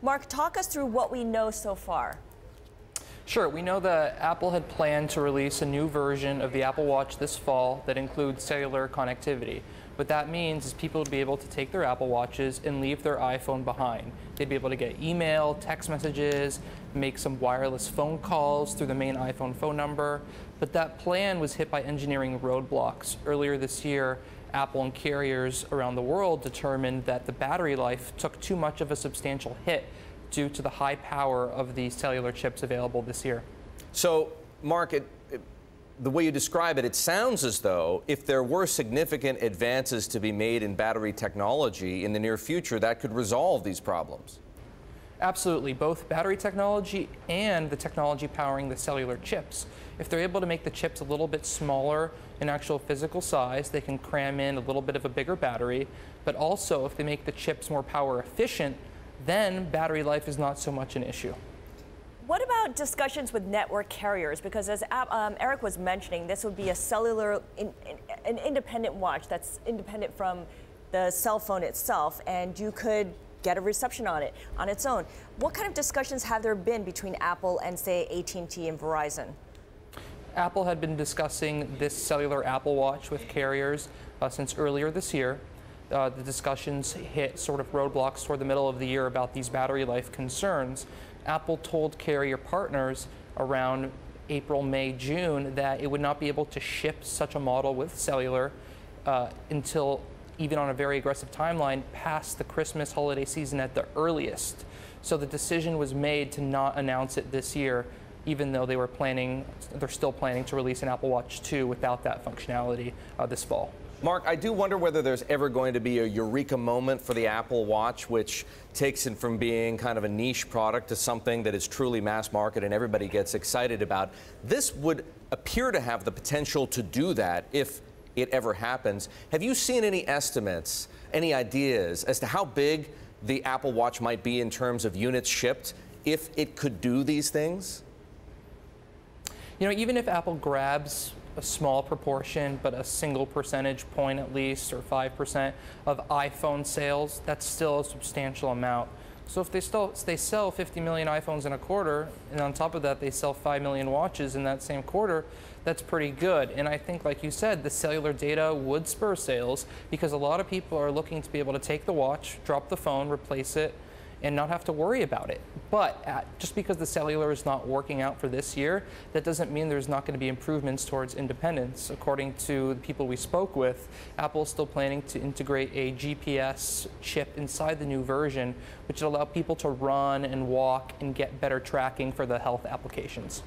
Mark, talk us through what we know so far. Sure, we know that Apple had planned to release a new version of the Apple Watch this fall that includes cellular connectivity. What that means is people would be able to take their Apple Watches and leave their iPhone behind. They'd be able to get email, text messages, make some wireless phone calls through the main iPhone phone number. But that plan was hit by engineering roadblocks. Earlier this year, Apple and carriers around the world determined that the battery life took too much of a substantial hit due to the high power of the cellular chips available this year. So, Mark, the way you describe it, it sounds as though if there were significant advances to be made in battery technology in the near future, that could resolve these problems. Absolutely, both battery technology and the technology powering the cellular chips. If they're able to make the chips a little bit smaller in actual physical size, they can cram in a little bit of a bigger battery. But also, if they make the chips more power efficient, then battery life is not so much an issue. What about discussions with network carriers? Because as Eric was mentioning, this would be a cellular, an independent watch that's independent from the cell phone itself, and you could get a reception on it on its own. What kind of discussions have there been between Apple and, say, AT&T and Verizon? Apple had been discussing this cellular Apple Watch with carriers since earlier this year. The discussions hit sort of roadblocks toward the middle of the year about these battery life concerns. Apple told carrier partners around April, May, June that it would not be able to ship such a model with cellular until, even on a very aggressive timeline, past the Christmas holiday season at the earliest. So the decision was made to not announce it this year, even though they're still planning to release an Apple Watch 2 without that functionality this fall. Mark, I do wonder whether there's ever going to be a eureka moment for the Apple Watch, which takes it from being kind of a niche product to something that is truly mass market and everybody gets excited about. This would appear to have the potential to do that if it ever happens. Have you seen any estimates, any ideas as to how big the Apple Watch might be in terms of units shipped if it could do these things? You know, even if Apple grabs a small proportion, but a single percentage point at least, or 5% of iPhone sales, that's still a substantial amount. So if they sell 50 million iPhones in a quarter, and on top of that they sell 5 million watches in that same quarter, that's pretty good. And I think, like you said, the cellular data would spur sales because a lot of people are looking to be able to take the watch, drop the phone, replace it, and not have to worry about it. But just because the cellular is not working out for this year, that doesn't mean there's not going to be improvements towards independence. According to the people we spoke with, Apple is still planning to integrate a GPS chip inside the new version, which will allow people to run and walk and get better tracking for the health applications.